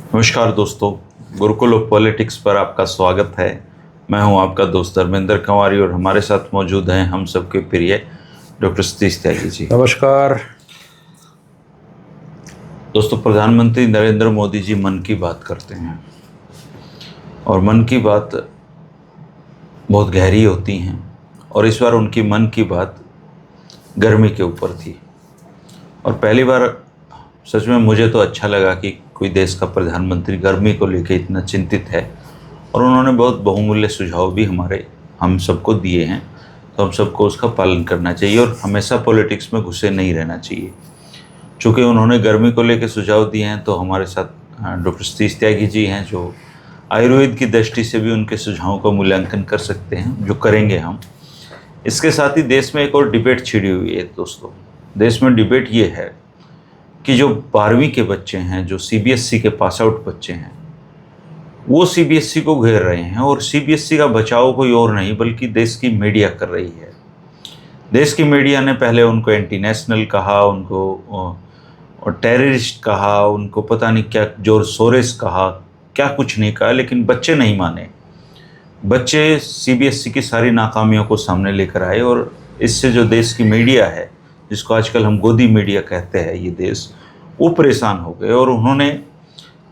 नमस्कार दोस्तों, Gurukul of politics पर आपका स्वागत है। मैं हूं आपका दोस्त धर्मेंद्र कंवारी और हमारे साथ मौजूद हैं हम सबके प्रिय डॉक्टर सतीश त्यागी जी। नमस्कार दोस्तों, प्रधानमंत्री नरेंद्र मोदी जी मन की बात करते हैं और मन की बात बहुत गहरी होती हैं और इस बार उनकी मन की बात गर्मी के ऊपर थी। और पहली बार सच में मुझे तो अच्छा लगा कि कोई देश का प्रधानमंत्री गर्मी को लेकर इतना चिंतित है और उन्होंने बहुत बहुमूल्य सुझाव भी हम सबको दिए हैं। तो हम सबको उसका पालन करना चाहिए और हमेशा पॉलिटिक्स में घुसे नहीं रहना चाहिए। चूँकि उन्होंने गर्मी को लेकर सुझाव दिए हैं तो हमारे साथ डॉक्टर सतीश त्यागी जी हैं जो आयुर्वेद की दृष्टि से भी उनके सुझावों का मूल्यांकन कर सकते हैं, जो करेंगे हम। इसके साथ ही देश में एक और डिबेट छिड़ी हुई है दोस्तों। देश में डिबेट ये है कि जो 12वीं के बच्चे हैं, जो सीबीएसई के पास आउट बच्चे हैं, वो सीबीएसई को घेर रहे हैं और सीबीएसई का बचाव कोई और नहीं बल्कि देश की मीडिया कर रही है। देश की मीडिया ने पहले उनको एंटी नेशनल कहा, उनको टेररिस्ट कहा, उनको पता नहीं क्या जोर सोरेस कहा, क्या कुछ नहीं कहा, लेकिन बच्चे नहीं माने। बच्चे सीबीएसई की सारी नाकामियों को सामने लेकर आए और इससे जो देश की मीडिया है, जिसको आजकल हम गोदी मीडिया कहते हैं, ये देश, वो परेशान हो गए। और उन्होंने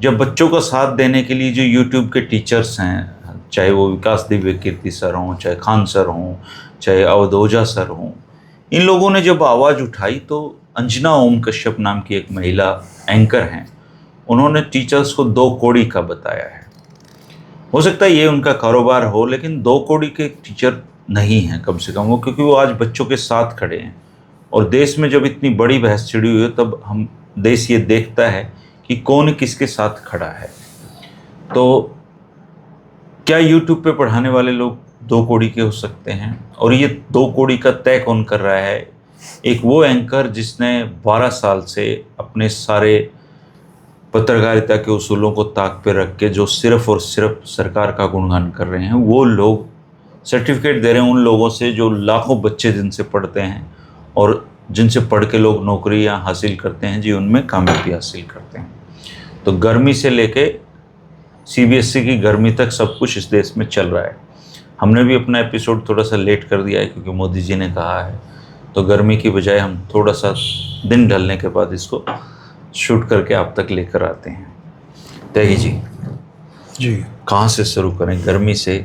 जब बच्चों का साथ देने के लिए जो यूट्यूब के टीचर्स हैं, चाहे वो विकास दिव्य कीर्ति सर हों, चाहे खान सर हों, चाहे अवध ओझा सर हों, इन लोगों ने जब आवाज़ उठाई तो अंजना ओम कश्यप नाम की एक महिला एंकर हैं, उन्होंने टीचर्स को 2 कौड़ी का बताया है। हो सकता है ये उनका कारोबार हो, लेकिन 2 कौड़ी के टीचर नहीं हैं कम से कम वो, क्योंकि वो आज बच्चों के साथ खड़े हैं। और देश में जब इतनी बड़ी बहस छिड़ी हुई है तब देश ये देखता है कि कौन किसके साथ खड़ा है। तो क्या यूट्यूब पे पढ़ाने वाले लोग 2 कौड़ी के हो सकते हैं? और ये 2 कौड़ी का तय कौन कर रहा है? एक वो एंकर जिसने 12 साल से अपने सारे पत्रकारिता के उसूलों को ताक पे रख के जो सिर्फ और सिर्फ सरकार का गुणगान कर रहे हैं, वो लोग सर्टिफिकेट दे रहे हैं उन लोगों से जो लाखों बच्चे जिनसे पढ़ते हैं और जिनसे पढ़ के लोग नौकरियां हासिल करते हैं जी, उनमें कामयाबी हासिल करते हैं। तो गर्मी से लेके सीबीएसई की गर्मी तक सब कुछ इस देश में चल रहा है। हमने भी अपना एपिसोड थोड़ा सा लेट कर दिया है क्योंकि मोदी जी ने कहा है, तो गर्मी की बजाय हम थोड़ा सा दिन ढलने के बाद इसको शूट करके आप तक लेकर आते हैं। त्यागी जी, कहाँ से शुरू करें, गर्मी से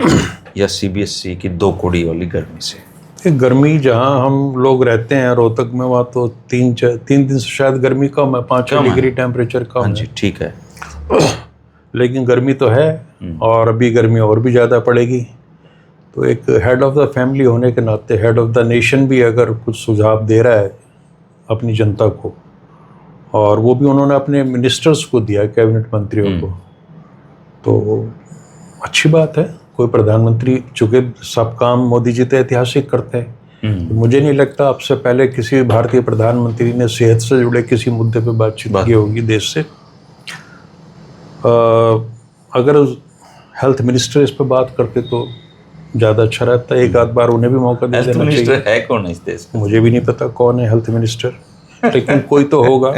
या सीबीएसई की 2 कौड़ी वाली गर्मी से? गर्मी जहाँ हम लोग रहते हैं रोहतक में, वहाँ तो 3 दिन से शायद गर्मी कम है, 5 डिग्री टेम्परेचर कम हाँ जी, ठीक है। लेकिन गर्मी तो है और अभी गर्मी और भी ज़्यादा पड़ेगी। तो एक हेड ऑफ द फैमिली होने के नाते, हेड ऑफ द नेशन भी अगर कुछ सुझाव दे रहा है अपनी जनता को, और वो भी उन्होंने अपने मिनिस्टर्स को दिया, कैबिनेट मंत्रियों को, तो अच्छी बात है। कोई प्रधानमंत्री, चूँकि सब काम मोदी जी तो ऐतिहासिक करते हैं, तो मुझे नहीं लगता अब से पहले किसी भारतीय प्रधानमंत्री ने सेहत से जुड़े किसी मुद्दे पे बातचीत की होगी देश से। अगर हेल्थ मिनिस्टर इस पर बात करते तो ज़्यादा अच्छा रहता। एक आध बार उन्हें भी मौका दे देना चाहिए। मिनिस्टर है कौन इस देश में? मुझे भी नहीं पता कौन है हेल्थ मिनिस्टर, लेकिन कोई तो होगा,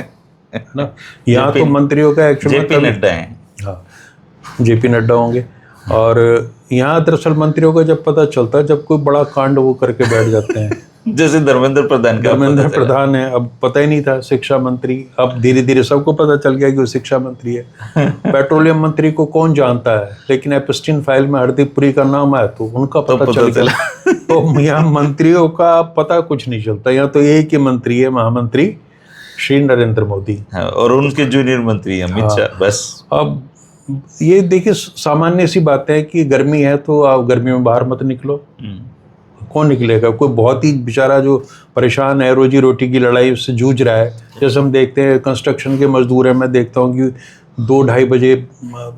है ना। यहाँ तो मंत्रियों का एक्चुअली जेपी नड्डा हैं। हाँ, जेपी नड्डा होंगे। और यहाँ दरअसल प्रधानमंत्रियों का जब पता चलता है जब कोई बड़ा कांड वो करके बैठ जाते हैं जैसे धर्मेंद्र प्रधान है, अब पता ही नहीं था शिक्षा मंत्री, अब धीरे धीरे सबको पता चल गया कि वो शिक्षा मंत्री है। पेट्रोलियम मंत्री को कौन जानता है, लेकिन एपस्टीन फाइल में हरदीप पुरी का नाम आया तो उनका पता चल गया। तो यहाँ मंत्रियों का पता कुछ नहीं चलता। यहाँ तो एक ही मंत्री है, महामंत्री श्री नरेंद्र मोदी, और उनके जूनियर मंत्री अमित शाह, बस। अब ये देखिए, सामान्य सी बात है कि गर्मी है तो आप गर्मी में बाहर मत निकलो। कौन निकलेगा? कोई बहुत ही बेचारा जो परेशान है, रोजी रोटी की लड़ाई उससे जूझ रहा है। जैसे हम देखते हैं कंस्ट्रक्शन के मजदूर हैं, मैं देखता हूँ कि 2-2:30 बजे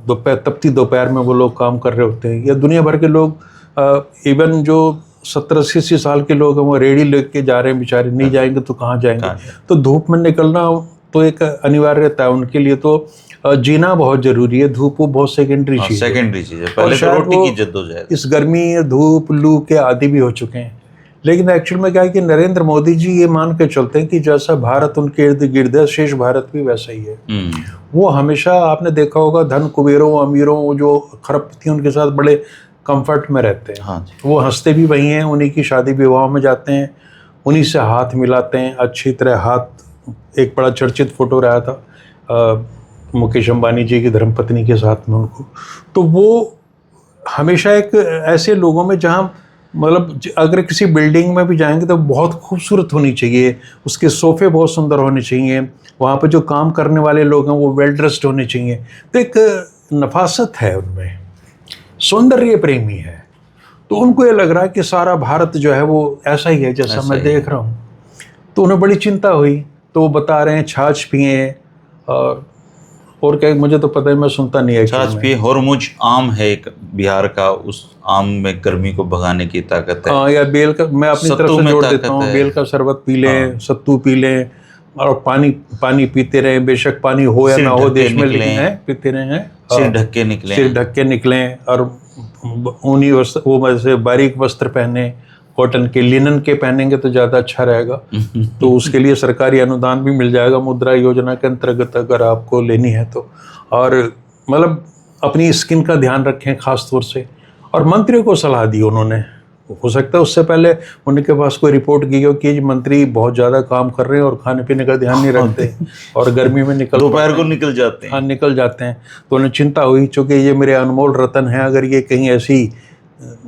तपती दोपहर में वो लोग काम कर रहे होते हैं। या दुनिया भर के लोग, इवन जो 70-80 साल के लोग हैं, वो रेडी लेके जा रहे हैं बेचारे, नहीं जाएंगे तो कहाँ जाएंगे। तो धूप में निकलना तो एक अनिवार्यता है उनके लिए। तो जीना बहुत जरूरी है, धूप वो बहुत सेकेंडरी चीज है। पहले तो रोटी की जद्दोजहद। इस गर्मी, धूप, लू के आदी भी हो चुके हैं, लेकिन एक्चुअल में क्या है कि नरेंद्र मोदी जी ये मान के चलते हैं कि जैसा भारत उनके इर्द गिर्द है, शेष भारत भी वैसा ही है। वो हमेशा, आपने देखा होगा, धन कुबेरों अमीरों जो खरबपति उनके साथ बड़े कंफर्ट में रहते हैं। हाँ जी। वो हंसते भी वही हैं, उन्हीं की शादी विवाह में जाते हैं, उन्हीं से हाथ मिलाते हैं अच्छी तरह हाथ। एक बड़ा चर्चित फोटो रहा था मुकेश अंबानी जी की धर्मपत्नी के साथ में उनको। तो वो हमेशा एक ऐसे लोगों में जहाँ मतलब अगर किसी बिल्डिंग में भी जाएंगे तो बहुत खूबसूरत होनी चाहिए, उसके सोफे बहुत सुंदर होने चाहिए, वहाँ पर जो काम करने वाले लोग हैं वो वेल ड्रेस्ड होने चाहिए। तो एक नफासत है उनमें, सौंदर्य प्रेमी है। तो उनको ये लग रहा है कि सारा भारत जो है वो ऐसा ही है जैसा मैं देख रहा हूँ। तो उन्हें बड़ी चिंता हुई, तो वो बता रहे हैं छाछ पिए और क्या, मुझे तो पता है, मैं सुनता नहीं है। छाछ पिए, होरमुज आम है एक बिहार का, उस आम में गर्मी को भगाने की ताकत है। हाँ, या बेल का, मैं अपनी तरफ से जोड़ देता हूँ, बेल का शरबत पी लें, सत्तू पी लें, और पानी पीते रहें, बेशक पानी हो या ना हो देश में, लेकिन पीते रहें। सिर ढक के निकलें और ऊनी वस्त्र, वो वैसे बारीक वस्त्र पहने, कॉटन के, लिनन के पहनेंगे तो ज़्यादा अच्छा रहेगा। तो उसके लिए सरकारी अनुदान भी मिल जाएगा मुद्रा योजना के अंतर्गत, अगर आपको लेनी है तो। और मतलब अपनी स्किन का ध्यान रखें खास तौर से। और मंत्रियों को सलाह दी उन्होंने, हो सकता है उससे पहले उनके पास कोई रिपोर्ट की हो कि मंत्री बहुत ज़्यादा काम कर रहे हैं और खाने पीने का ध्यान नहीं रखते और गर्मी में दोपहर को निकल जाते हैं। हाँ, निकल जाते हैं। तो उन्हें चिंता हुई, चूँकि ये मेरे अनमोल रतन हैं, अगर ये कहीं ऐसी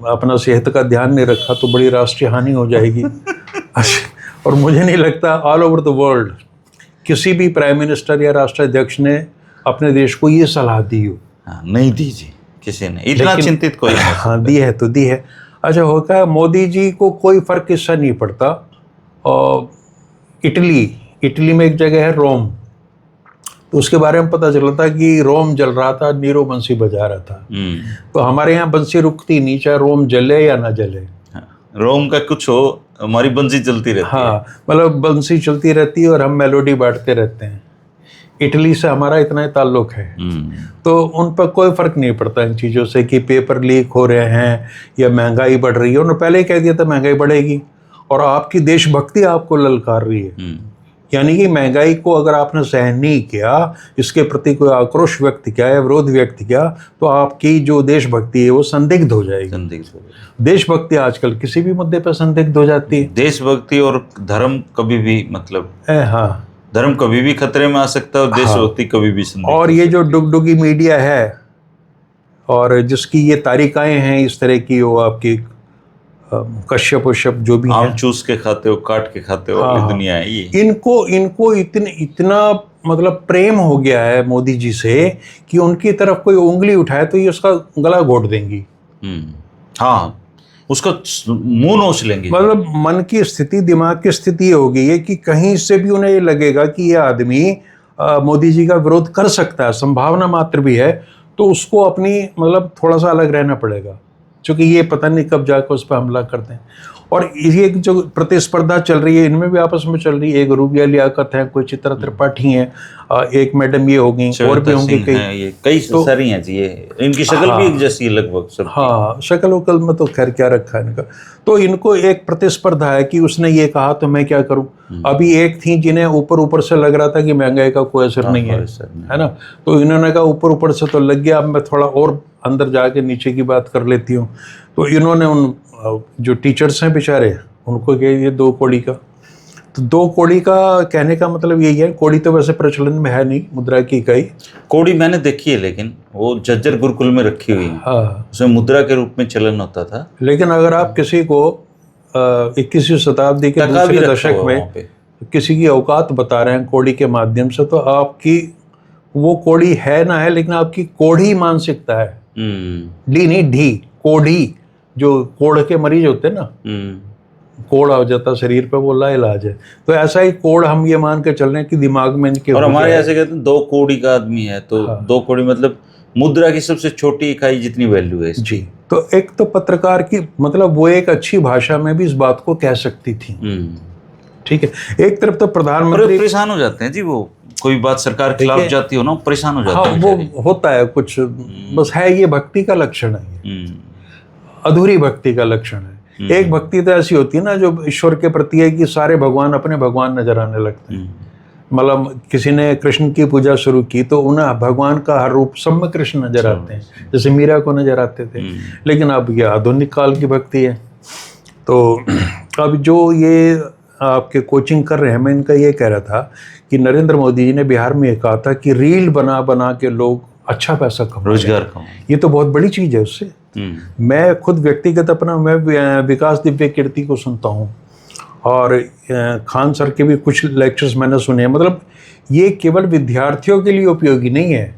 अपना सेहत का ध्यान नहीं रखा तो बड़ी राष्ट्रीय हानि हो जाएगी। और मुझे नहीं लगता ऑल ओवर द वर्ल्ड किसी भी प्राइम मिनिस्टर या राष्ट्राध्यक्ष ने अपने देश को ये सलाह दी हो। नहीं दी जी, किसी ने इतना चिंतित कोई नहीं। हाँ, दी है तो दी है। अच्छा, होता है मोदी जी को कोई फर्क इससे नहीं पड़ता। और इटली में एक जगह है रोम, तो उसके बारे में पता चला था कि रोम जल रहा था, नीरो बंसी बजा रहा था। तो हमारे यहाँ बंसी रुकती नहीं, चाहे रोम जले या ना जले। रोम का कुछ हो, हमारी बंसी चलती रहती है। हाँ, मतलब बंसी चलती रहती है और हम मेलोडी बांटते रहते हैं। इटली से हमारा इतना ही ताल्लुक है। तो उन पर कोई फर्क नहीं पड़ता इन चीज़ों से कि पेपर लीक हो रहे हैं या महंगाई बढ़ रही है। उन्होंने पहले ही कह दिया था महंगाई बढ़ेगी, और आपकी देशभक्ति आपको ललकार रही है। यानी कि महंगाई को अगर आपने सहन नहीं किया, इसके प्रति कोई आक्रोश व्यक्त किया या विरोध व्यक्त किया, तो आपकी जो देशभक्ति है वो संदिग्ध हो जाएगी। देशभक्ति आजकल किसी भी मुद्दे पर संदिग्ध हो जाती है। देशभक्ति और धर्म कभी भी, मतलब हाँ, धर्म कभी भी खतरे में आ सकता है और देशभक्ति कभी भी संदिग्ध। और ये जो डुगडुगी मीडिया है और जिसकी ये तारिकाएं हैं इस तरह की, वो आपकी कश्यप जो भी आम चूस के खाते हो, काट के खाते हो, ये दुनिया है ये। इनको इतना मतलब प्रेम हो गया है मोदी जी से कि उनकी तरफ कोई उंगली उठाए तो ये उसका गला घोट देंगी। हाँ, उसका मुंह नोच लेंगे। मतलब मन की स्थिति, दिमाग की स्थिति हो गई है कि कहीं से भी उन्हें ये लगेगा कि ये आदमी मोदी जी का विरोध कर सकता है, संभावना मात्र भी है, तो उसको अपनी मतलब थोड़ा सा अलग रहना पड़ेगा, क्योंकि ये पता नहीं कब जाकर उस पर हमला करते हैं। और ये जो प्रतिस्पर्धा चल रही है इनमें भी आपस में चल रही है। एक रूबिया लियाकत है, कोई चित्रा त्रिपाठी हैं, एक मैडम ये होंगी, और भी होंगे कई सारी हैं जी। इनकी शक्ल भी एक जैसी लगभग सब। हाँ, शक्ल वकल में तो खैर क्या रखा है इनका। तो इनको एक प्रतिस्पर्धा है कि उसने ये कहा तो मैं क्या करूं। अभी एक थी जिन्हें ऊपर से लग रहा था कि महंगाई का कोई असर नहीं है ना, तो इन्होंने कहा ऊपर से तो लग गया, अब मैं थोड़ा और अंदर जाके नीचे की बात कर लेती हूँ। तो इन्होंने उन जो टीचर्स हैं बेचारे, उनको कह ये 2 कौड़ी का। तो 2 कौड़ी का कहने का मतलब यही है, कौड़ी तो वैसे प्रचलन में है नहीं, मुद्रा की इकाई। कौड़ी मैंने देखी है, लेकिन वो झज्जर गुरुकुल में रखी हुई है। हाँ, उसमें मुद्रा के रूप में चलन होता था। लेकिन अगर आप किसी को 21वीं शताब्दी के दूसरे दशक में किसी की औकात बता रहे हैं कौड़ी के माध्यम से, तो आपकी वो कौड़ी है ना है, लेकिन आपकी कोढ़ी मानसिकता है। डी नहीं, ढी, कोढ़ी। जो कोढ़ के मरीज होते हैं ना, कोढ़ हो जाता शरीर पे, वो लाइलाज है। तो ऐसा ही कोढ़ हम ये मान के चल रहे हैं कि दिमाग में इनके। और हमारे ऐसे कहते हैं 2 कौड़ी का आदमी है, तो 2 कौड़ी मतलब मुद्रा की सबसे छोटी इकाई जितनी वैल्यू है जी। तो एक तो पत्रकार की मतलब वो एक अच्छी भाषा में भी इस बात को कह सकती थी। ठीक है, एक तरफ तो प्रधानमंत्री परेशान हो जाते हैं जी, वो कोई बात सरकार के खिलाफ जाती हो ना, परेशान हो जाते हैं। हाँ, वो होता है कुछ, बस है, ये भक्ति का लक्षण है, अधूरी भक्ति का लक्षण है। एक भक्ति तो ऐसी होती है ना जो ईश्वर के प्रति है कि सारे भगवान अपने भगवान नजर आने लगते हैं। मतलब किसी ने कृष्ण की पूजा शुरू की तो उन्हें भगवान का हर रूप सब में कृष्ण नजर आते हैं, जैसे मीरा को नजर आते थे। लेकिन अब ये आधुनिक काल की भक्ति है। तो अब जो ये आपके कोचिंग कर रहे हैं, मैं इनका ये कह रहा था कि नरेंद्र मोदी जी ने बिहार में ये कहा था कि रील बना बना के लोग अच्छा पैसा कमा, रोजगार कमा। ये तो बहुत बड़ी चीज़ है। उससे मैं खुद व्यक्तिगत अपना मैं विकास दिव्य कीर्ति को सुनता हूँ और खान सर के भी कुछ लेक्चर्स मैंने सुने हैं। मतलब ये केवल विद्यार्थियों के लिए उपयोगी नहीं है।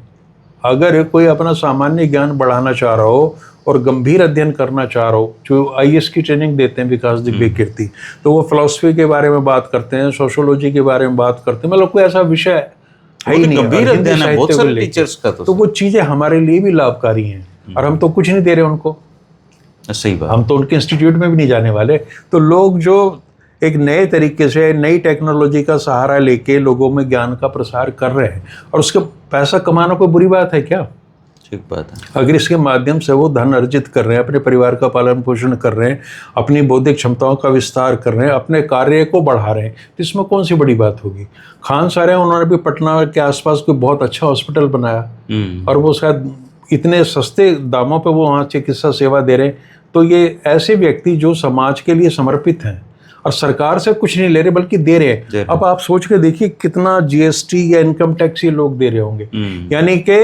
अगर कोई अपना सामान्य ज्ञान बढ़ाना चाह रहा हो और गंभीर अध्ययन करना चाह रहा हो, जो आईएएस की ट्रेनिंग देते हैं विकास दिव्य कीर्ति, तो वो फिलॉसफी के बारे में बात करते हैं, सोशोलॉजी के बारे में बात करते हैं। मतलब कोई ऐसा विषय है ही नहीं, गंभीर अध्ययन है बहुत सारे टीचर्स का। तो वो चीज़ें हमारे लिए भी लाभकारी हैं और हम तो कुछ नहीं दे रहे उनको। सही बात। हम तो उनके इंस्टीट्यूट में भी नहीं जाने वाले। तो लोग जो एक नए तरीके से नई टेक्नोलॉजी का सहारा लेके लोगों में ज्ञान का प्रसार कर रहे हैं और उसके पैसा कमाना कोई बुरी बात है क्या? ठीक बात है। अगर इसके माध्यम से वो धन अर्जित कर रहे हैं, अपने परिवार का पालन पोषण कर रहे हैं, अपनी बौद्धिक क्षमताओं का विस्तार कर रहे हैं, अपने कार्य को बढ़ा रहे हैं, तो इसमें कौन सी बड़ी बात होगी? खान सारे उन्होंने भी पटना के आसपास कोई बहुत अच्छा हॉस्पिटल बनाया और वो शायद इतने सस्ते दामों पे वो वहाँ चिकित्सा सेवा दे रहे हैं। तो ये ऐसे व्यक्ति जो समाज के लिए समर्पित हैं और सरकार से कुछ नहीं ले रहे बल्कि दे रहे हैं। अब आप सोच के देखिए कितना जीएसटी या इनकम टैक्स ये लोग दे रहे होंगे। यानी कि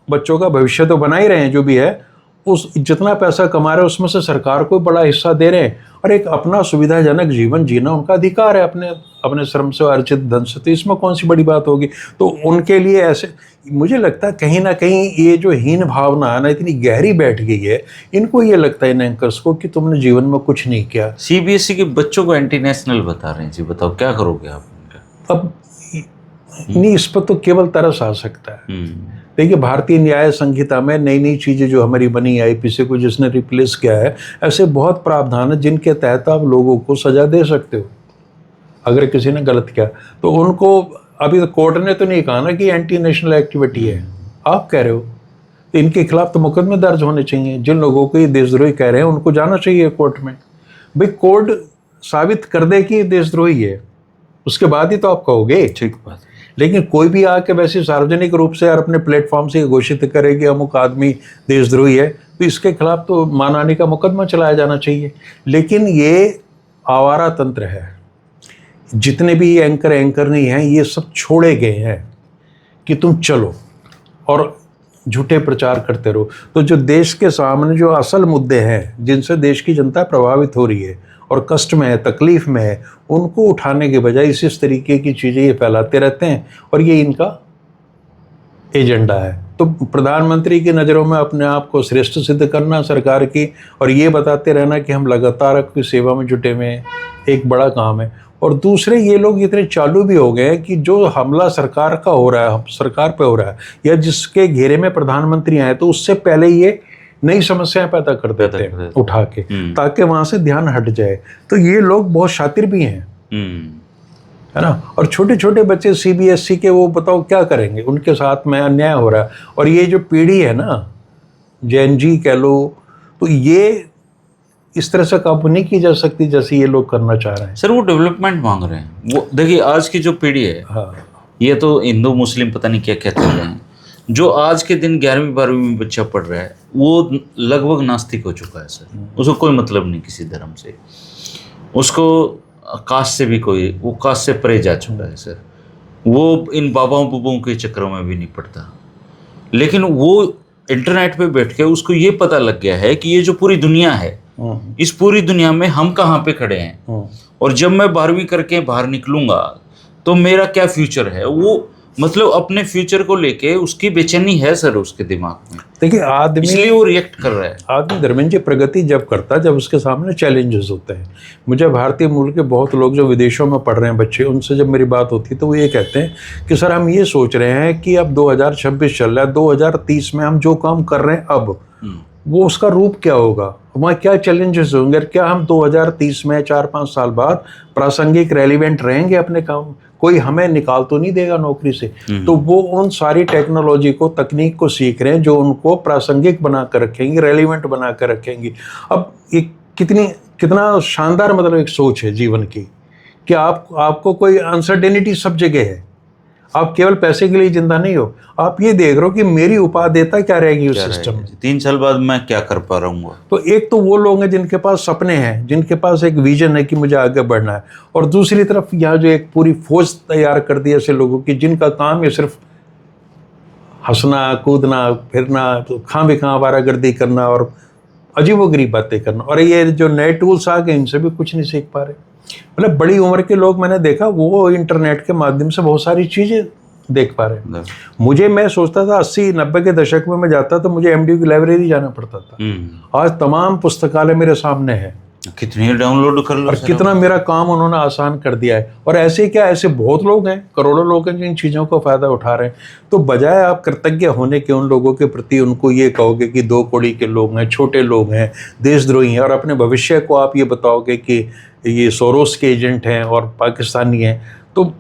बच्चों का भविष्य तो बना ही रहे हैं जो भी है, उस जितना पैसा कमा रहे हैं उसमें से सरकार को बड़ा हिस्सा दे रहे हैं और एक अपना सुविधाजनक जीवन जीना उनका अधिकार है अपने अपने श्रम से अर्जित धन से। तो इसमें कौन सी बड़ी बात होगी? तो उनके लिए ऐसे मुझे लगता है कहीं ना कहीं ये जो हीन भावना है ना इतनी गहरी बैठ गई है, इनको ये लगता है इन एंकर्स को कि तुमने जीवन में कुछ नहीं किया। सीबीएसई के बच्चों को एंटी नेशनल बता रहे हैं जी, बताओ क्या करोगे आप? अब नहीं, इस पर तो केवल तरस आ सकता है। देखिए भारतीय न्याय संहिता में नई नई चीज़ें जो हमारी बनी आईपीसी को जिसने रिप्लेस किया है, ऐसे बहुत प्रावधान है जिनके तहत आप लोगों को सजा दे सकते हो अगर किसी ने गलत किया। तो उनको अभी तो कोर्ट ने तो नहीं कहा ना कि एंटी नेशनल एक्टिविटी है, आप कह रहे हो, तो इनके खिलाफ तो मुकदमे दर्ज होने चाहिए। जिन लोगों को ये देशद्रोही कह रहे हैं उनको जाना चाहिए कोर्ट में। भाई कोर्ट साबित कर दे कि ये देशद्रोही है, उसके बाद ही तो आप कहोगे। ठीक बात। लेकिन कोई भी आके वैसे सार्वजनिक रूप से और अपने प्लेटफॉर्म से घोषित करे कि अमुक आदमी देशद्रोही है, तो इसके खिलाफ तो मानहानि का मुकदमा चलाया जाना चाहिए। लेकिन ये आवारा तंत्र है। जितने भी एंकर नहीं हैं ये सब छोड़े गए हैं कि तुम चलो और झूठे प्रचार करते रहो। तो जो देश के सामने जो असल मुद्दे हैं जिनसे देश की जनता प्रभावित हो रही है और कष्ट में है, तकलीफ में है, उनको उठाने के बजाय इस तरीके की चीज़ें ये फैलाते रहते हैं और ये इनका एजेंडा है। तो प्रधानमंत्री की नज़रों में अपने आप को श्रेष्ठ सिद्ध करना सरकार की और ये बताते रहना कि हम लगातार आपकी सेवा में जुटे हुए हैं, एक बड़ा काम है। और दूसरे ये लोग इतने चालू भी हो गए हैं कि जो हमला सरकार का हो रहा है, सरकार पे हो रहा है या जिसके घेरे में प्रधानमंत्री आए, तो उससे पहले ये नई समस्याएं पैदा कर देते हैं उठा के, ताकि वहां से ध्यान हट जाए। तो ये लोग बहुत शातिर भी हैं, है ना। और छोटे छोटे बच्चे सीबीएसई के, वो बताओ क्या करेंगे, उनके साथ में अन्याय हो रहा है। और ये जो पीढ़ी है ना, जेन जी कह लो, तो ये इस तरह से काबू नहीं की जा सकती जैसे ये लोग करना चाह रहे हैं। सर वो डेवलपमेंट मांग रहे हैं। वो देखिए आज की जो पीढ़ी है, हाँ, ये तो हिंदू मुस्लिम पता नहीं क्या क्या चल रहे हैं। जो आज के दिन 11वीं 12वीं में बच्चा पढ़ रहा है वो लगभग नास्तिक हो चुका है सर। उसको कोई मतलब नहीं किसी धर्म से, उसको कास्ट से भी कोई, वो कास्ट से परे जा चुका है सर। वो इन बाबाओं बुबों के चक्करों में भी नहीं पड़ता। लेकिन वो इंटरनेट पे बैठ के उसको ये पता लग गया है कि ये जो पूरी दुनिया है, इस पूरी दुनिया में हम कहाँ पे खड़े हैं और जब मैं 12वीं करके बाहर निकलूंगा तो मेरा क्या फ्यूचर है। वो मतलब अपने फ्यूचर को लेके उसकी बेचैनी है सर उसके दिमाग में। देखिए आदमी, इसलिए वो रिएक्ट कर रहा है। आदमी धर्मेंद्र जी प्रगति जब करता है जब उसके सामने चैलेंजेस होते हैं। मुझे भारतीय मूल के बहुत लोग जो विदेशों में पढ़ रहे हैं बच्चे, उनसे जब मेरी बात होती है तो वो ये कहते हैं कि सर हम ये सोच रहे हैं कि अब 2026 चल रहा है, 2030 में हम जो काम कर रहे हैं अब वो उसका रूप क्या होगा, वहाँ क्या चैलेंजेस होंगे, क्या हम 2030 में 4-5 साल बाद प्रासंगिक रेलिवेंट रहेंगे अपने काम, कोई हमें निकाल तो नहीं देगा नौकरी से। तो वो उन सारी टेक्नोलॉजी को, तकनीक को सीख रहे हैं जो उनको प्रासंगिक बना कर रखेंगी, रेलिवेंट बना कर रखेंगी। अब एक कितना शानदार मतलब एक सोच है जीवन की, कि आपको कोई अनसर्टेनिटी सब जगह है, आप केवल पैसे के लिए जिंदा नहीं हो, आप ये देख रहे हो कि मेरी उपादेयता क्या रहेगी उस सिस्टम में, 3 साल बाद मैं क्या कर पा रहा हूँ। तो एक तो वो लोग हैं जिनके पास सपने हैं, जिनके पास एक विजन है कि मुझे आगे बढ़ना है, और दूसरी तरफ यहाँ जो एक पूरी फौज तैयार कर दी ऐसे लोगों की जिनका काम है सिर्फ हंसना, कूदना, फिरना, तो खां बेखां आवारागर्दी करना और अजीबोगरीब बातें करना। और ये जो नए टूल्स आ गए इनसे भी कुछ नहीं सीख पा रहे। मतलब बड़ी उम्र के लोग मैंने देखा वो इंटरनेट के माध्यम से बहुत सारी चीज़ें देख पा रहे हैं। मैं सोचता था 80-90 के दशक में मैं जाता तो मुझे एमडी की लाइब्रेरी जाना पड़ता था। आज तमाम पुस्तकालय मेरे सामने है, कितनी डाउनलोड कर लो और कितना मेरा काम उन्होंने आसान कर दिया है। और ऐसे क्या, ऐसे बहुत लोग हैं, करोड़ों लोग हैं जो इन चीज़ों का फ़ायदा उठा रहे हैं। तो बजाय आप कृतज्ञ होने के उन लोगों के प्रति उनको ये कहोगे कि 2 कौड़ी के लोग हैं, छोटे लोग हैं, देशद्रोही हैं, और अपने भविष्य को आप ये बताओगे कि ये सोरोस के एजेंट हैं और पाकिस्तानी हैं, तो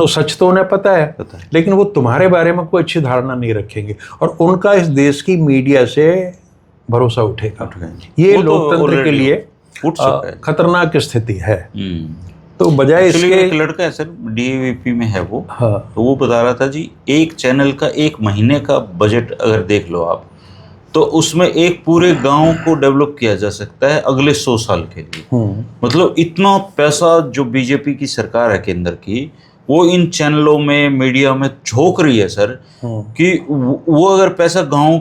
सच तो उन्हें पता है, लेकिन वो तुम्हारे बारे में कोई अच्छी धारणा नहीं रखेंगे, और उनका इस देश की मीडिया से भरोसा उठेगा। ये लोकतंत्र के लिए खतरनाक स्थिति है। तो बजाय इसके, एक लड़का है सर, डीएवीपी में है वो, हाँ, तो वो बता रहा था जी, एक चैनल का 1 महीने का बजट अगर देख लो आप, तो उसमें एक पूरे गांव को डेवलप किया जा सकता है अगले 100 साल के लिए। मतलब इतना पैसा जो बीजेपी की सरकार है केंद्र की, वो इन चैनलों में, मीडिया में झोंक रही है सर, कि वो अगर पैसा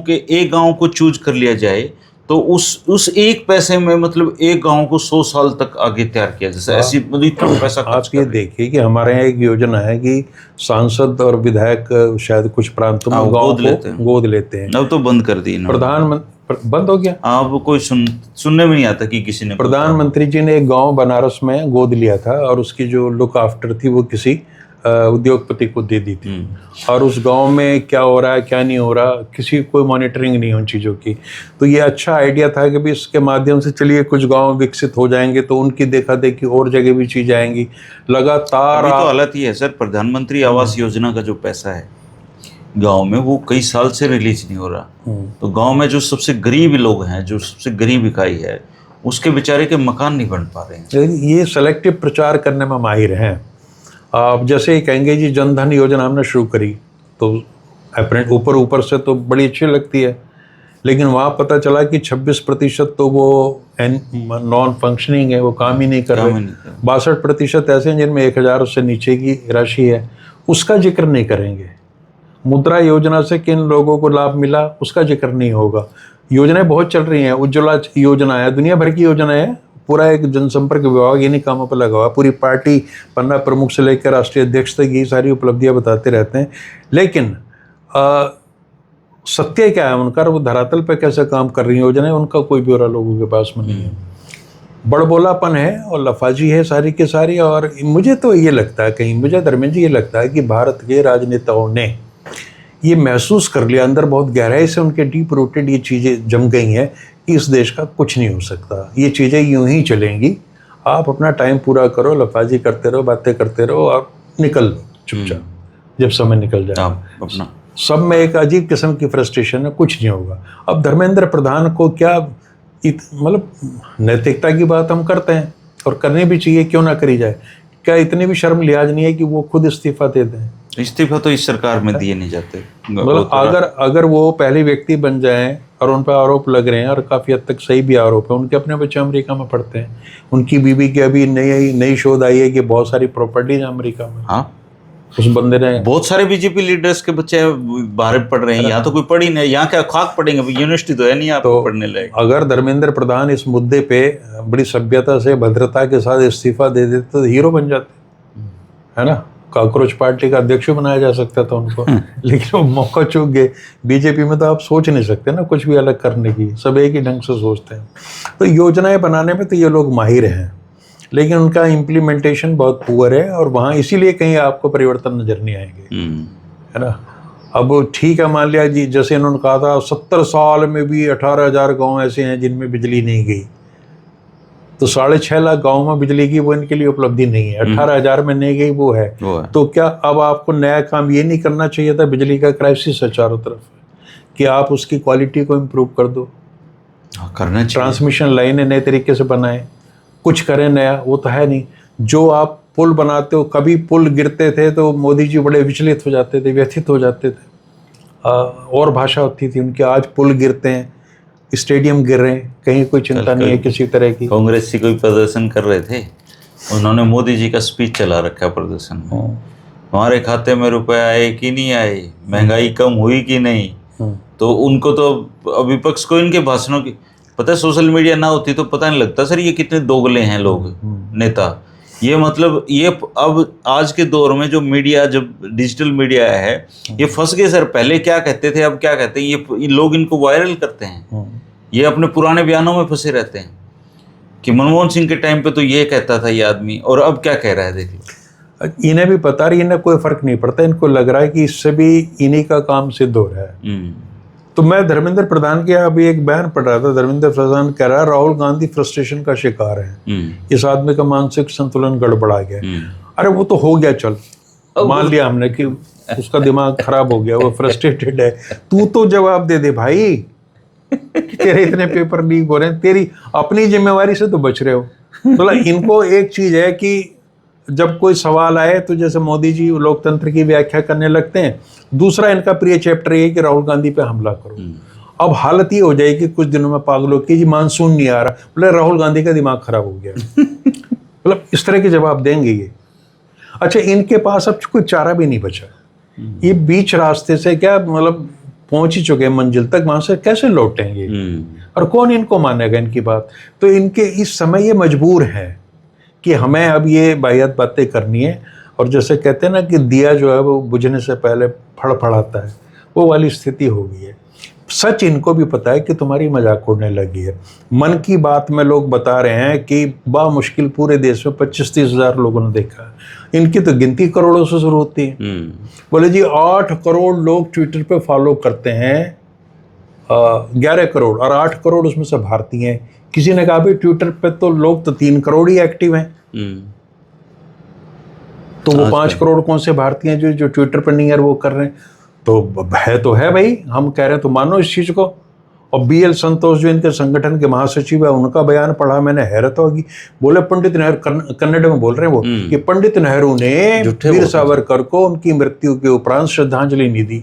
एक गांव को चूज कर लिया जाए तो उस एक पैसे में मतलब एक गांव को 100 साल तक आगे तैयार किया जैसे ऐसी मतलब इतना पैसा। आप ये देखिए कि हमारे यहाँ एक योजना है कि सांसद और विधायक शायद कुछ प्रांतों में गांव को गोद लेते हैं। अब तो बंद कर दी प्रधानमंत्री, बंद हो गया, अब कोई सुनने में नहीं आता कि किसी ने। प्रधानमंत्री जी ने एक गांव बनारस में गोद लिया था, और उसकी जो लुक आफ्टर थी वो किसी उद्योगपति को दे दी थी। और उस गांव में क्या हो रहा है क्या नहीं हो रहा, किसी कोई मॉनिटरिंग नहीं उन चीज़ों की। तो ये अच्छा आइडिया था कि भी इसके माध्यम से चलिए कुछ गांव विकसित हो जाएंगे, तो उनकी देखा देखी और जगह भी चीज़ आएंगी लगातार। तो हालत ये है सर, प्रधानमंत्री आवास योजना का जो पैसा है गांव में, वो कई साल से रिलीज नहीं हो रहा। तो गांव में जो सबसे गरीब लोग हैं, जो सबसे गरीब इकाई है, उसके बेचारे के मकान नहीं बन पा रहे हैं। ये सेलेक्टिव प्रचार करने में माहिर हैं। आप जैसे ही कहेंगे जी जनधन योजना हमने शुरू करी, तो अपने ऊपर से तो बड़ी अच्छी लगती है, लेकिन वहाँ पता चला कि 26% तो वो नॉन फंक्शनिंग है, वो काम ही नहीं कर रहे। 62% ऐसे हैं जिनमें 1000 से नीचे की राशि है, उसका जिक्र नहीं करेंगे। मुद्रा योजना से किन लोगों को लाभ मिला उसका जिक्र नहीं होगा। योजनाएं बहुत चल रही हैं, उज्ज्वला योजना है, दुनिया भर की योजना है, पूरा एक जनसंपर्क विभाग इन्हीं कामों पर लगा हुआ, पूरी पार्टी पन्ना प्रमुख से लेकर राष्ट्रीय अध्यक्ष तक ये सारी उपलब्धियां बताते रहते हैं। लेकिन सत्य क्या है उनका, वो धरातल पर कैसे काम कर रही योजनाएं, उनका कोई ब्यौरा लोगों के पास में नहीं है। बड़बोलापन है और लफाजी है सारी के सारी। और मुझे तो ये लगता है, कहीं मुझे धर्मेंद्र जी ये लगता है कि भारत के राजनेताओं ने ये महसूस कर लिया अंदर, बहुत गहराई से उनके डीप रूटेड ये चीज़ें जम गई हैं कि इस देश का कुछ नहीं हो सकता, ये चीज़ें यूं ही चलेंगी, आप अपना टाइम पूरा करो, लफाजी करते रहो, बातें करते रहो और निकल लो चुपचाप, जब समय निकल जाए अपना। सब में एक अजीब किस्म की फ्रस्ट्रेशन है, कुछ नहीं होगा। अब धर्मेंद्र प्रधान को क्या मतलब नैतिकता की बात हम करते हैं और करनी भी चाहिए, क्यों ना करी जाए, क्या इतनी भी शर्म लिहाज नहीं है कि वो खुद इस्तीफा दे दें? इस्तीफा तो इस सरकार में दिए नहीं जाते। मतलब अगर वो पहले व्यक्ति बन जाएं और उन पर आरोप लग रहे हैं और काफ़ी हद तक सही भी आरोप है, उनके अपने बच्चे अमेरिका में पढ़ते हैं, उनकी बीवी की अभी नई शोध आई है कि बहुत सारी प्रॉपर्टीज अमेरिका में। हाँ, उस बंदे ने बहुत सारे बीजेपी लीडर्स के बच्चे बाहर पढ़ रहे हैं, यहाँ तो कोई पढ़ ही नहीं, यहाँ क्या खाक पढ़ेंगे, यूनिवर्सिटी तो है नहीं आपको पढ़ने लायक। अगर धर्मेंद्र प्रधान इस मुद्दे पे बड़ी सभ्यता से भद्रता के साथ इस्तीफा दे देते तो हीरो बन जाते, है ना, कॉकरोच पार्टी का अध्यक्ष बनाया जा सकता था उनको। लेकिन वो मौका चूक गए। बीजेपी में तो आप सोच नहीं सकते ना कुछ भी अलग करने की, सब एक ही ढंग से सोचते हैं। तो योजनाएं बनाने में तो ये लोग माहिर हैं, लेकिन उनका इम्प्लीमेंटेशन बहुत पुअर है, और वहाँ इसीलिए कहीं आपको परिवर्तन नजर नहीं आएंगे, है ना। अब ठीक है, मान लिया जी, जैसे इन्होंने कहा था 70 साल में भी 18,000 गाँव ऐसे हैं जिनमें बिजली नहीं गई, तो 6.5 लाख गाँव में बिजली की वो इनके लिए उपलब्धि नहीं है, 18,000 में नहीं गई वो है। तो क्या अब आपको नया काम ये नहीं करना चाहिए था? बिजली का क्राइसिस है चारों तरफ, कि आप उसकी क्वालिटी को इम्प्रूव कर दो, करना चाहिए। ट्रांसमिशन लाइनें नए तरीके से बनाएं, कुछ करें नया, वो तो है नहीं। जो आप पुल बनाते हो, कभी पुल गिरते थे तो मोदी जी बड़े विचलित हो जाते थे, व्यथित हो जाते थे, और भाषा होती थी उनकी। आज पुल गिरते हैं, स्टेडियम गिर रहे हैं, कहीं कोई चिंता नहीं है किसी तरह की। कांग्रेस से कोई प्रदर्शन कर रहे थे, उन्होंने मोदी जी का स्पीच चला रखा प्रदर्शन में, हमारे खाते में रुपए आए कि नहीं आए, महंगाई कम हुई कि नहीं। तो उनको तो विपक्ष को इनके भाषणों की पता है, सोशल मीडिया ना होती तो पता नहीं लगता सर ये कितने दोगले हैं लोग, नेता। ये मतलब ये अब आज के दौर में जो मीडिया, जब डिजिटल मीडिया है, ये फंस गए सर। पहले क्या कहते थे, अब क्या कहते हैं, ये लोग इनको वायरल करते हैं। ये अपने पुराने बयानों में फंसे रहते हैं कि मनमोहन सिंह के टाइम पे तो ये कहता था ये आदमी, और अब क्या कह रहा है देख लो। इन्हें भी पता रही, इन्हें कोई फर्क नहीं पड़ता, इनको लग रहा है कि इससे भी इन्हीं का काम सिद्ध हो रहा है। तो मैं धर्मेंद्र प्रधान के अभी एक बयान पढ़ रहा था। धर्मेंद्र प्रधान कह रहा है राहुल गांधी फ्रस्ट्रेशन का शिकार है, इस आदमी का मानसिक संतुलन गड़बड़ा गया। अरे वो तो हो गया, चल मान लिया हमने कि उसका दिमाग खराब हो गया, वो फ्रस्ट्रेटेड है। तू तो जवाब दे दे भाई कि तेरे इतने पेपर लीक हो रहे हैं, तेरी अपनी जिम्मेवारी से तो बच रहे हो। तो इनको एक चीज है कि जब कोई सवाल आए तो जैसे मोदी जी लोकतंत्र की व्याख्या करने लगते हैं, दूसरा इनका प्रिय चैप्टर ये कि राहुल गांधी पे हमला करो। अब हालत ये हो जाएगी कुछ दिनों में पागलों की, जी मानसून नहीं आ रहा, बोले राहुल गांधी का दिमाग खराब हो गया। मतलब इस तरह के जवाब देंगे ये। अच्छा, इनके पास अब कोई चारा भी नहीं बचा, ये बीच रास्ते से क्या मतलब पहुंच ही चुके हैं मंजिल तक, वहां से कैसे लौटेंगे और कौन इनको मानेगा इनकी बात। तो इनके इस समय ये मजबूर है कि हमें अब ये बाहियात बातें करनी है, और जैसे कहते हैं ना कि दिया जो है वो बुझने से पहले फड़फड़ाता है, वो वाली स्थिति हो गई है। सच इनको भी पता है कि तुम्हारी मजाक उड़ने लगी है। मन की बात में लोग बता रहे हैं कि बा मुश्किल पूरे देश में 25-30 हज़ार लोगों ने देखा। इनकी तो गिनती करोड़ों से शुरू होती है। बोले जी 8 करोड़ लोग ट्विटर पे फॉलो करते हैं, 11 करोड़, और 8 करोड़ उसमें से भारतीय हैं। किसी ने कहा भाई ट्विटर पे तो लोग तो 3 करोड़ ही एक्टिव हैं, तो वो 5 करोड़ कौन से भारतीय हैं जो ट्विटर पर नहीं है वो कर रहे हैं। तो है भाई, हम कह रहे हैं तो मानो इस चीज को। और BL संतोष जो इनके संगठन के महासचिव है, उनका बयान पढ़ा मैंने, हैरत होगी। बोले पंडित नेहरू, कन्नड़ में बोल रहे हैं वो, कि पंडित नेहरू ने वीर सावरकर को उनकी मृत्यु के उपरांत श्रद्धांजलि नहीं दी।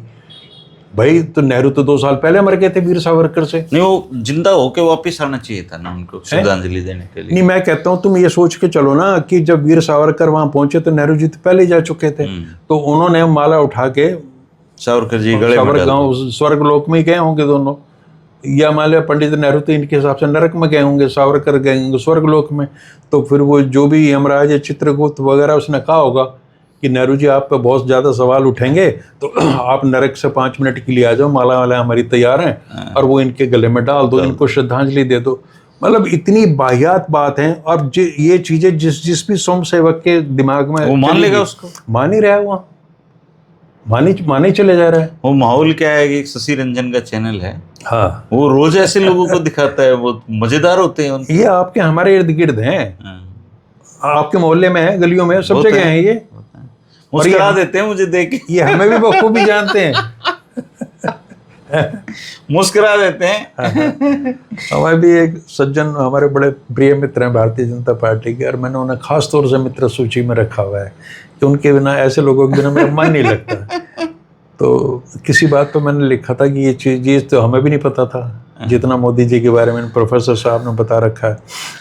भाई तो नेहरू तो 2 साल पहले मर गए थे वीर सावरकर से। नहीं, वो जिंदा होके वापस आना चाहिए था ना उनको श्रद्धांजलि देने के लिए। नहीं, मैं कहता हूँ तुम ये सोच के चलो ना कि जब वीर सावरकर वहां पहुंचे तो नेहरू जी तो पहले जा चुके थे, तो उन्होंने माला उठा के सावरकर जी गले में डाल गाँव स्वर्ग लोक में ही गए होंगे दोनों, या मान लिया पंडित नेहरू तो इनके हिसाब से नरक में गए होंगे, सावरकर गए होंगे स्वर्ग लोक में। तो फिर वो जो भी यमराज या चित्रगुप्त वगैरह उसने कहा होगा कि नेहरू जी आप पे बहुत ज़्यादा सवाल उठेंगे, तो आप नरक से 5 मिनट के लिए आ जाओ, माला वाला हमारी तैयार हैं, और वो इनके गले में डाल दो, इनको श्रद्धांजलि दे दो। मतलब इतनी बाहियात बात है। और ये चीज़ें जिस भी सोम सेवक के दिमाग में, वो मान लेगा उसको, मान ही रहा है, वहाँ माने चले जा रहा है। वो माहौल क्या है कि शशि रंजन का चैनल है, हाँ, वो रोज ऐसे लोगों को दिखाता है, वो मजेदार होते हैं। ये आपके हमारे इर्द गिर्द हैं, आपके मोहल्ले में है, गलियों में, सब जगह हैं ये, मुस्कुरा देते हैं मुझे देख के। ये हमें भी बखूबी जानते हैं, मुस्कुरा देते हैं। हमारे भी एक सज्जन हमारे बड़े प्रिय मित्र हैं भारतीय जनता पार्टी के, और मैंने उन्हें खास तौर से मित्र सूची में रखा हुआ है कि उनके बिना, ऐसे लोगों के बिना मेरा मन नहीं लगता। तो किसी बात पर मैंने लिखा था कि ये चीज़ तो हमें भी नहीं पता था, जितना मोदी जी के बारे में प्रोफेसर साहब ने बता रखा है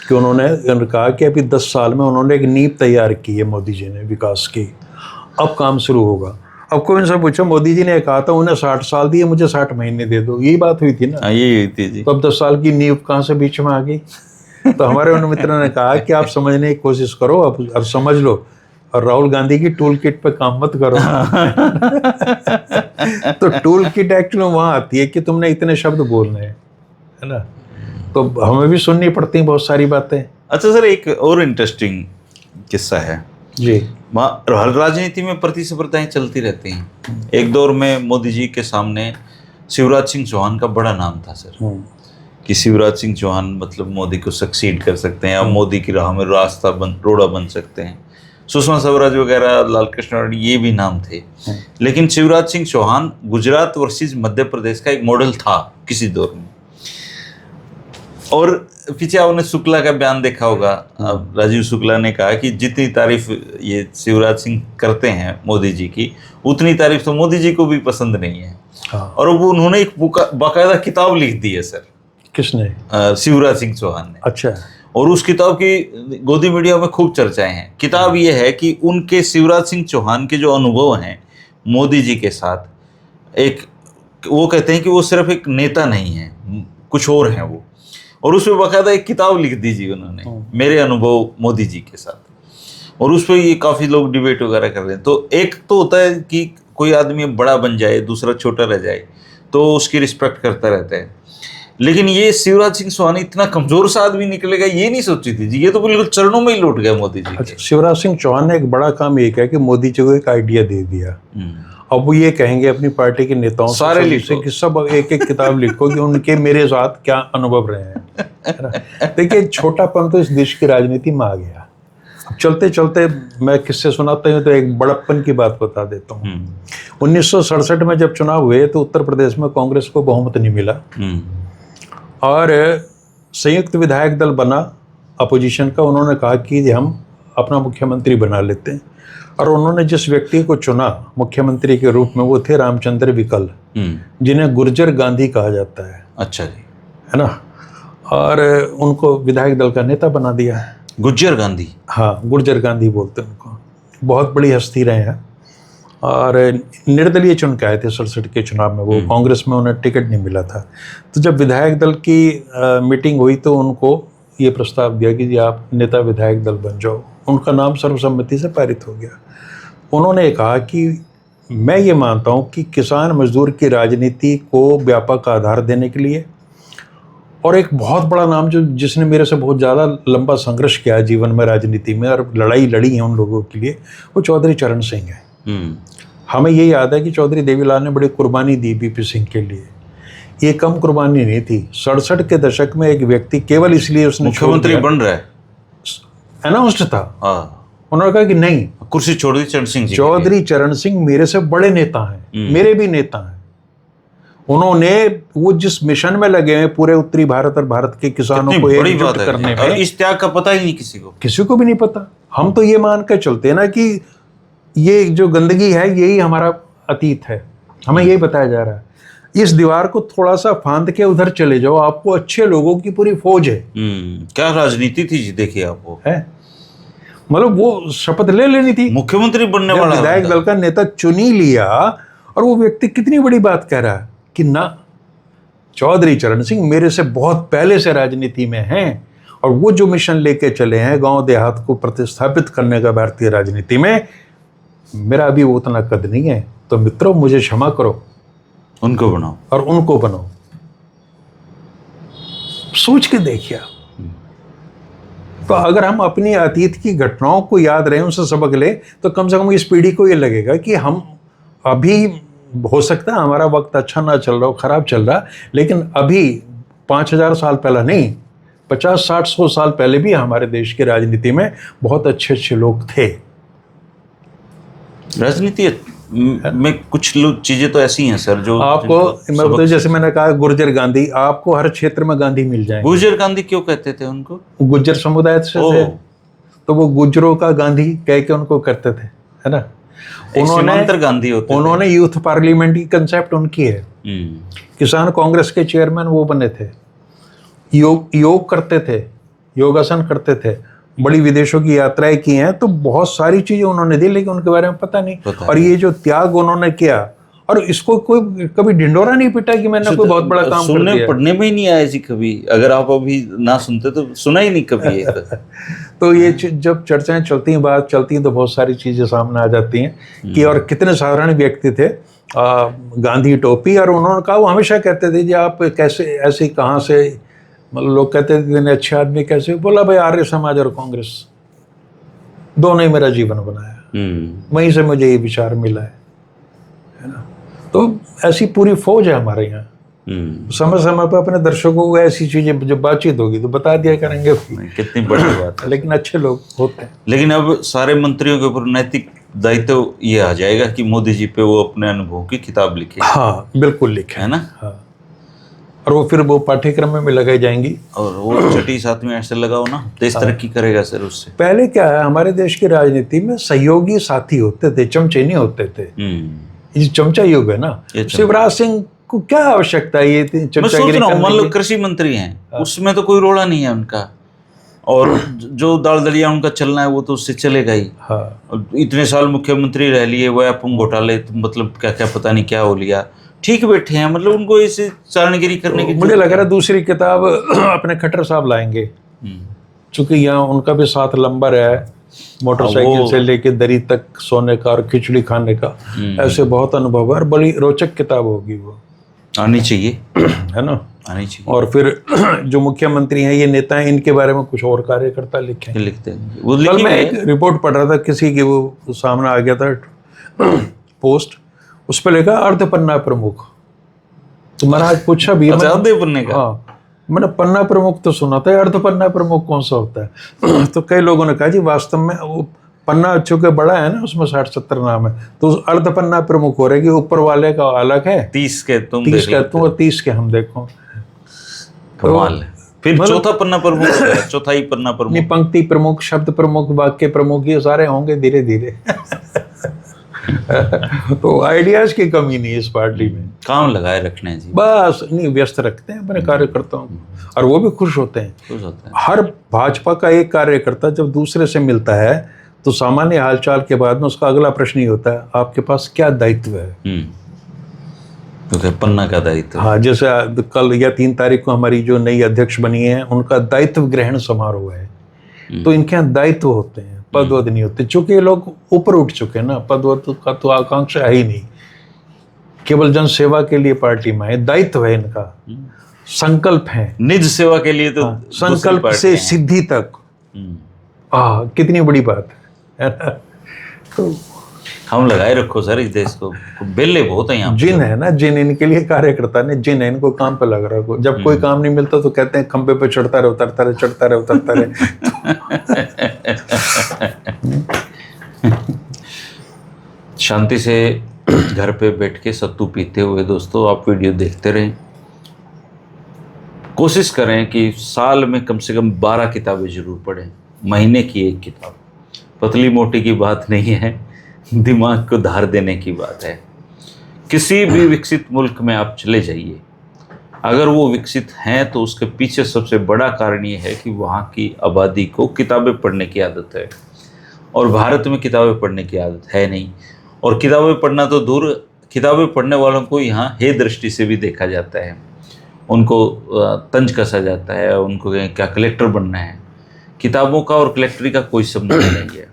कि उन्होंने कहा कि अभी 10 साल में उन्होंने एक नींव तैयार की है मोदी जी ने विकास की, अब काम शुरू होगा। अब कोई उनसे पूछो, मोदी जी ने कहा था उन्हें 60 साल दिए, मुझे 60 महीने दे दो, यही बात हुई थी ना। यही हुई थी जी। तो अब 10 साल की नींव कहाँ से बीच में आ गई। तो हमारे उन मित्रों ने कहा कि आप समझने की कोशिश करो अब, और समझ लो, और राहुल गांधी की टूल किट पे काम मत करो। तो टूल किट एक्चुअली वहाँ आती है कि तुमने इतने शब्द बोलने हैं, है ना, तो हमें भी सुननी पड़ती हैं बहुत सारी बातें। अच्छा सर, एक और इंटरेस्टिंग किस्सा है जी। राजनीति में प्रतिस्पर्धाएं चलती रहती हैं। एक दौर में मोदी जी के सामने शिवराज सिंह चौहान का बड़ा नाम था सर, कि शिवराज सिंह चौहान मतलब मोदी को सक्सीड कर सकते हैं, अब मोदी की राह में रोड़ा बन सकते हैं। सुषमा स्वराज वगैरह, लाल कृष्ण आडवाणी, ये भी नाम थे। लेकिन शिवराज सिंह चौहान गुजरात वर्सेस मध्य प्रदेश का एक मॉडल था किसी दौर में। और पीछे आपने शुक्ला का बयान देखा होगा, अब राजीव शुक्ला ने कहा कि जितनी तारीफ ये शिवराज सिंह करते हैं मोदी जी की, उतनी तारीफ तो मोदी जी को भी पसंद नहीं है। हाँ। और वो उन्होंने एक बाकायदा किताब लिख दी है सर। किसने? शिवराज सिंह चौहान ने। अच्छा। और उस किताब की गोदी मीडिया में खूब चर्चाएं हैं। किताब ये है कि उनके शिवराज सिंह चौहान के जो अनुभव हैं मोदी जी के साथ, एक वो कहते हैं कि वो सिर्फ एक नेता नहीं है, कुछ और हैं वो। और उसमें बाकायदा एक किताब लिख दीजिए उन्होंने, मेरे अनुभव मोदी जी के साथ। और उस पर ये काफ़ी लोग डिबेट वगैरह कर रहे हैं। तो एक तो होता है कि कोई आदमी बड़ा बन जाए, दूसरा छोटा रह जाए, तो उसकी रिस्पेक्ट करता रहता है। लेकिन ये शिवराज सिंह चौहान इतना कमजोर सा आदमी निकलेगा ये नहीं सोची थी जी। ये तो बिल्कुल चरणों में ही लौट गया मोदी जी के। अच्छा, शिवराज सिंह चौहान ने एक बड़ा काम ये किया कि मोदी जी को एक आइडिया दे दिया। अब वो ये कहेंगे अपनी पार्टी के नेताओं सारे लिखो कि सब एक एक किताब लिखो कि उनके मेरे साथ क्या अनुभव रहे हैं, है ना। देखिए, छोटापन तो इस देश की राजनीति में आ गया। अब चलते चलते मैं किससे सुनाता हूँ तो एक बड़प्पन की बात बता देता हूँ। 1967 में जब चुनाव हुए तो उत्तर प्रदेश में कांग्रेस को बहुमत नहीं मिला और संयुक्त विधायक दल बना अपोजिशन का। उन्होंने कहा कि हम अपना मुख्यमंत्री बना लेते हैं और उन्होंने जिस व्यक्ति को चुना मुख्यमंत्री के रूप में वो थे रामचंद्र विकल, जिन्हें गुर्जर गांधी कहा जाता है। अच्छा जी, है ना। और उनको विधायक दल का नेता बना दिया है। गुर्जर गांधी? हाँ, गुर्जर गांधी बोलते हैं उनको। बहुत बड़ी हस्ती रहे हैं और निर्दलीय चुन के आए थे 67 के चुनाव में। वो कांग्रेस में उन्हें टिकट नहीं मिला था। तो जब विधायक दल की मीटिंग हुई तो उनको ये प्रस्ताव दिया कि जी आप नेता विधायक दल बन जाओ। उनका नाम सर्वसम्मति से पारित हो गया। उन्होंने कहा कि मैं ये मानता हूँ कि किसान मजदूर की राजनीति को व्यापक आधार देने के लिए, और एक बहुत बड़ा नाम जो जिसने मेरे से बहुत ज़्यादा लंबा संघर्ष किया है जीवन में, राजनीति में, और लड़ाई लड़ी है उन लोगों के लिए, वो चौधरी चरण सिंह है। हमें ये याद है कि चौधरी देवीलाल ने बड़ी कुर्बानी दी बीपी सिंह के लिए। ये कम कुर्बानी नहीं थी। 67 के दशक में एक व्यक्ति केवल इसलिए उसने मुख्यमंत्री बन रहा है अनाउंस्ड था, उन्होंने कहा कि नहीं, कुर्सी छोड़ दी चरण सिंह जी। चौधरी चरण सिंह मेरे से बड़े नेता हैं, मेरे भी नेता हैं। उन्होंने वो जिस मिशन में लगे हैं पूरे उत्तरी भारत और भारत के किसानों को एकजुट करने में, इस त्याग का पता ही नहीं किसी को भी नहीं पता। हम तो ये मान कर चलते हैं ना कि ये जो गंदगी है यही हमारा अतीत है, हमें यही बताया जा रहा है। इस दीवार को थोड़ा सा फांद के उधर चले जाओ, आपको अच्छे लोगों की पूरी फौज है। क्या राजनीति थी जी, देखिए आप वो है, मतलब वो शपथ ले लेनी थी, मुख्यमंत्री बनने वाला विधायक दल का नेता चुन ही लिया। और वो व्यक्ति कितनी बड़ी बात कह रहा है कि ना, चौधरी चरण सिंह मेरे से बहुत पहले से राजनीति में हैं और वो जो मिशन लेके चले हैं गांव देहात को प्रतिस्थापित करने का भारतीय राजनीति में, मेरा अभी वो उतना कद नहीं है। तो मित्रों, मुझे क्षमा करो, उनको बनाओ और उनको बनाओ। सोच के देखिए। तो अगर हम अपनी अतीत की घटनाओं को याद रहे, उनसे सबक ले, तो कम से कम इस पीढ़ी को ये लगेगा कि हम अभी, हो सकता है हमारा वक्त अच्छा ना चल रहा हो, खराब चल रहा, लेकिन अभी 5000 साल पहले नहीं, 50, 60, 100 साल पहले भी हमारे देश की राजनीति में बहुत अच्छे अच्छे लोग थे। राजनीति में कुछ चीजें तो ऐसी हैं सर जो आपको मैं बताऊं, जैसे मैंने कहा गुर्जर गांधी, आपको हर क्षेत्र में गांधी मिल जाएंगे। गुर्जर गांधी क्यों कहते थे उनको? गुर्जर समुदाय से थे, तो वो गुर्जरों का गांधी कह के उनको करते थे, है ना। उन्होंने यूथ पार्लियामेंट की कंसेप्ट उनकी है। किसान कांग्रेस के चेयरमैन वो बने थे, योग करते थे, योगासन करते थे, बड़ी विदेशों की यात्राएं की हैं, तो बहुत सारी चीजें उन्होंने दी, लेकिन उनके बारे में पता नहीं। और ये जो त्याग उन्होंने किया, और इसको कोई कभी ढिंडोरा नहीं पिटा कि मैंने कोई बहुत बड़ा काम कर दिया। पढ़ने में ही नहीं आया जी कभी, अगर आप अभी ना सुनते तो सुना ही नहीं कभी। तो ये जब चर्चाएं चलती हैं, बात चलती हैं, तो बहुत सारी चीजें सामने आ जाती हैं कि और कितने साधारण व्यक्ति थे, गांधी टोपी, और उन्होंने कहा, वो हमेशा कहते थे जी आप कैसे ऐसे कहाँ से, मतलब लोग कहते थे इतने अच्छे आदमी कैसे, बोला भाई आर्य समाज और कांग्रेस दोनों ही मेरा जीवन बनाया, वहीं से मुझे ये विचार मिला है ना। तो ऐसी पूरी फौज है हमारे यहाँ। समय समय पर अपने दर्शकों को ऐसी चीजें जब बातचीत होगी तो बता दिया करेंगे, कितनी बड़ी बात है। लेकिन अच्छे लोग होते हैं। लेकिन अब सारे मंत्रियों के ऊपर नैतिक दायित्व ये आ जाएगा कि मोदी जी पे वो अपने अनुभव की किताब लिखे। हाँ बिल्कुल लिखे है ना। हाँ। और वो फिर वो पाठ्यक्रम में भी लगाई जाएंगी। और वो छठी सातवीं ऐसे लगाओ ना, देश तरक्की करेगा सर उससे। पहले क्या है, हमारे देश की राजनीति में सहयोगी साथी होते थे, चमचे नहीं होते थे। ये चमचा युग है ना। शिवराज सिंह को क्या आवश्यकता है ये चमचागिरी करने की? मान लो कृषि मंत्री हैं, उसमें तो कोई रोड़ा नहीं है उनका, और जो दाल दलिया उनका चलना है वो तो उससे चलेगा ही। हाँ। इतने साल मुख्यमंत्री रह लिए, वो अपन घोटाले मतलब क्या क्या पता नहीं क्या हो लिया, ठीक बैठे हैं, मतलब उनको इसे चारणगिरी करने की। मुझे लग रहा है दूसरी किताब अपने खट्टर साहब लाएंगे, चूंकि यहाँ उनका भी साथ लंबर है, मोटरसाइकिल से लेके दरी तक सोने का और खिचड़ी खाने का, ऐसे बहुत अनुभव है और बड़ी रोचक किताब होगी, वो आनी चाहिए, है ना, आनी चाहिए। और फिर जो मुख्यमंत्री हैं, ये नेता हैं, इनके बारे में कुछ और कार्यकर्ता लिखते हैं। वो कल मैं एक रिपोर्ट पढ़ रहा था, किसी की वो सामने आ गया था पोस्ट, उस पर लिखा अर्धपन्ना प्रमुख। तो महाराज पूछा भी, पन्ने का, हाँ, मैंने पन्ना प्रमुख तो सुना था, अर्धपन्ना प्रमुख कौन सा होता है? तो कई लोगों ने कहा जी वास्तव में वो पन्ना चूंकि बड़ा है ना, उसमें 60-70 नाम है, तो अर्धपन्ना प्रमुख हो रहेगी, ऊपर वाले का अलग है, 30 के तुम 30 के हम देखो। कमाल है। फिर चौथा पन्ना प्रमुख, चौथाई पन्ना प्रमुख, पंक्ति प्रमुख, शब्द प्रमुख, वाक्य प्रमुख, ये सारे होंगे धीरे धीरे। तो आइडियाज की कमी नहीं इस पार्टी में, काम लगाए रखने जी, बस नहीं, व्यस्त रखते हैं अपने कार्यकर्ताओं को, और वो भी खुश होते हैं। हर भाजपा का एक कार्यकर्ता जब दूसरे से मिलता है तो सामान्य हालचाल के बाद में उसका अगला प्रश्न ही होता है, आपके पास क्या दायित्व है? तो पन्ना का दायित्व। हाँ, जैसे कल या 3 तारीख को हमारी जो नई अध्यक्ष बनी है, उनका दायित्व ग्रहण समारोह है, तो इनके यहाँ दायित्व होते हैं, पद वद नहीं होते, चूंकि ये लोग ऊपर उठ चुके हैं ना, पद वद का तो आकांक्षा है ही नहीं, केवल जन सेवा के लिए पार्टी में है, दायित्व है इनका, संकल्प है, निज सेवा के लिए, तो संकल्प से सिद्धि तक। कितनी बड़ी बात है। तो हम लगाए रखो सर इस देश को, बेले बहुत है यहाँ, जिन है ना, जिन इनके लिए कार्यकर्ता ने, जिन है इनको काम पे लग रखो, जब कोई काम नहीं मिलता तो कहते हैं खंबे पे चढ़ता रहे, उतरता रहे, चढ़ता रहे, उतरता रहे। शांति से घर पे बैठ के सत्तू पीते हुए दोस्तों आप वीडियो देखते रहें, कोशिश करें कि साल में कम से कम 12 किताबें जरूर पढ़ें, महीने की 1 किताब, पतली मोटी की बात नहीं है, दिमाग को धार देने की बात है। किसी भी विकसित मुल्क में आप चले जाइए, अगर वो विकसित हैं तो उसके पीछे सबसे बड़ा कारण ये है कि वहाँ की आबादी को किताबें पढ़ने की आदत है, और भारत में किताबें पढ़ने की आदत है नहीं। और किताबें पढ़ना तो दूर, किताबें पढ़ने वालों को यहाँ हे दृष्टि से भी देखा जाता है, उनको तंज कसा जाता है, उनको क्या कलेक्टर बनना है। किताबों का और कलेक्टरी का कोई संबंध नहीं है।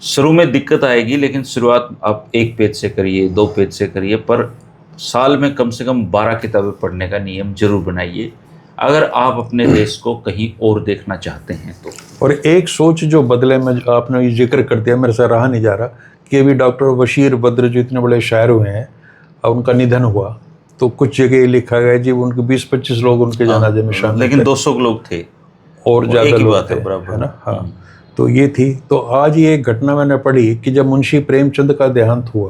शुरू में दिक्कत आएगी, लेकिन शुरुआत आप 1 पेज से करिए, 2 पेज से करिए, पर साल में कम से कम 12 किताबें पढ़ने का नियम जरूर बनाइए, अगर आप अपने देश को कहीं और देखना चाहते हैं तो। और एक सोच जो बदले में आपने जिक्र कर दिया, मेरे से रहा नहीं जा रहा, कि अभी डॉक्टर बशीर बद्र जो इतने बड़े शायर हुए हैं, उनका निधन हुआ, तो कुछ जगह लिखा गया जी उनके 20-25 लोग उनके जनाजे में शामिल, लेकिन 200 लोग थे और ज़्यादा लोग थे, है ना। हाँ, तो ये थी। तो आज ये एक घटना मैंने पढ़ी कि जब मुंशी प्रेमचंद का देहांत हुआ,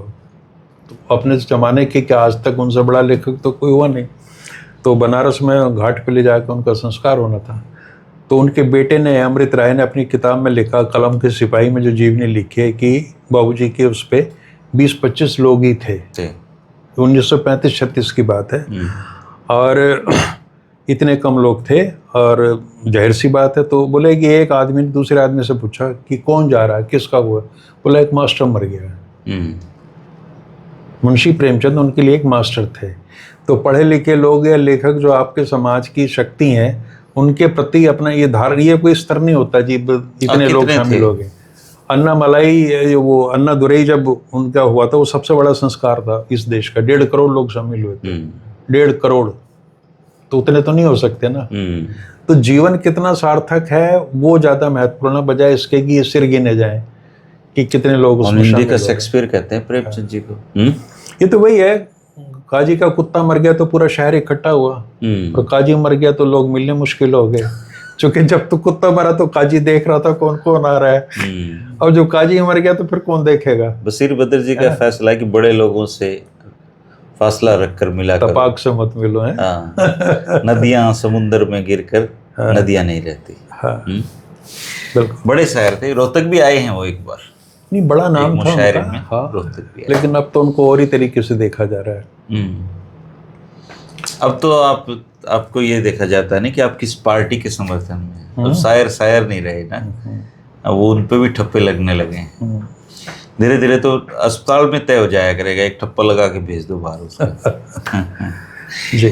तो अपने ज़माने के क्या आज तक उनसे बड़ा लेखक तो कोई हुआ नहीं, तो बनारस में घाट पे ले जाकर उनका संस्कार होना था। तो उनके बेटे ने, अमृत राय ने, अपनी किताब में लिखा, कलम के सिपाही में जो जीवनी लिखी है, कि बाबूजी के उस पर 20-25 लोग ही थे। 1935-36 की बात है, और इतने कम लोग थे, और जाहिर सी बात है। तो बोले कि एक आदमी ने दूसरे आदमी से पूछा कि कौन जा रहा है, किसका हुआ? बोला एक मास्टर मर गया। मुंशी प्रेमचंद उनके लिए एक मास्टर थे। तो पढ़े लिखे लोग या लेखक जो आपके समाज की शक्ति हैं, उनके प्रति अपना ये धारण, ये कोई स्तर नहीं होता जी इतने लोग शामिल हो गए। अन्ना मलाई, वो अन्ना दुरई जब उनका हुआ था, वो सबसे बड़ा संस्कार था इस देश का, 1.5 करोड़ लोग शामिल हुए थे। 1.5 करोड़, तो उतने तो नहीं हो सकते ना। तो जीवन कितना सार्थक है वो ज्यादा महत्वपूर्ण है, बजाय इसके कि ये सिर गिने जाए कि कितने लोग उसमें शामिल हो। शेक्सपियर कहते हैं प्रेमचंद जी को। ये तो वही है, काजी का कुत्ता मर गया तो पूरा शहर इकट्ठा हुआ, और काजी मर गया तो लोग मिलने मुश्किल हो गए, क्योंकि जब तो कुत्ता मरा तो काजी देख रहा था कौन कौन आ रहा है, और जब काजी मर गया तो फिर कौन देखेगा। बशीर बद्र जी का फैसला है कि बड़े लोगों से फासला रखकर मिला करो। तपाक से मत मिलो है। हाँ, नदियां समुंदर में गिरकर नदियां नहीं रहती। हाँ बिल्कुल। बड़े शायर थे, रोहतक भी आए हैं वो एक बार, नहीं बड़ा नाम एक था मुशायरे उनका। में हाँ रोहतक भी आए। लेकिन अब तो उनको और ही तरीके से देखा जा रहा है। अब तो आपको ये देखा जाता है ना कि आप किस पार्टी के समर्थन में हैं। अब शायर नहीं रहे ना, अब वो उन पे भी ठप्पे लगने लगे हैं। धीरे धीरे तो अस्पताल में तय हो जाया करेगा, एक ठप्पा लगा के भेज दो बाहर उसका। जी।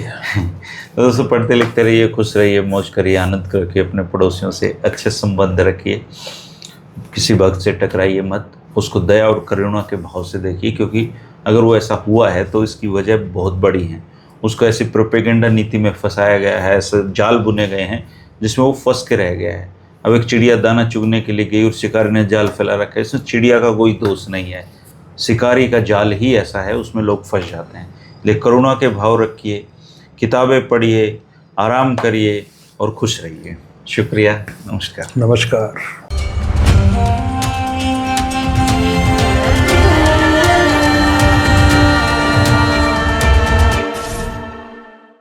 तो दोस्तों पढ़ते लिखते रहिए, खुश रहिए, मौज करिए, आनंद करके अपने पड़ोसियों से अच्छे संबंध रखिए, किसी वक्त से टकराइए मत, उसको दया और करुणा के भाव से देखिए, क्योंकि अगर वो ऐसा हुआ है तो इसकी वजह बहुत बड़ी है। उसको ऐसी प्रोपेगेंडा नीति में फंसाया गया है, ऐसे जाल बुने गए हैं जिसमें वो फंस के रह गया है। अब एक चिड़िया दाना चुगने के लिए गई और शिकारी ने जाल फैला रखा है, इसमें चिड़िया का कोई दोष नहीं है, शिकारी का जाल ही ऐसा है, उसमें लोग फंस जाते हैं। इसलिए करुणा के भाव रखिए, किताबें पढ़िए, आराम करिए और खुश रहिए। शुक्रिया, नमस्कार। नमस्कार।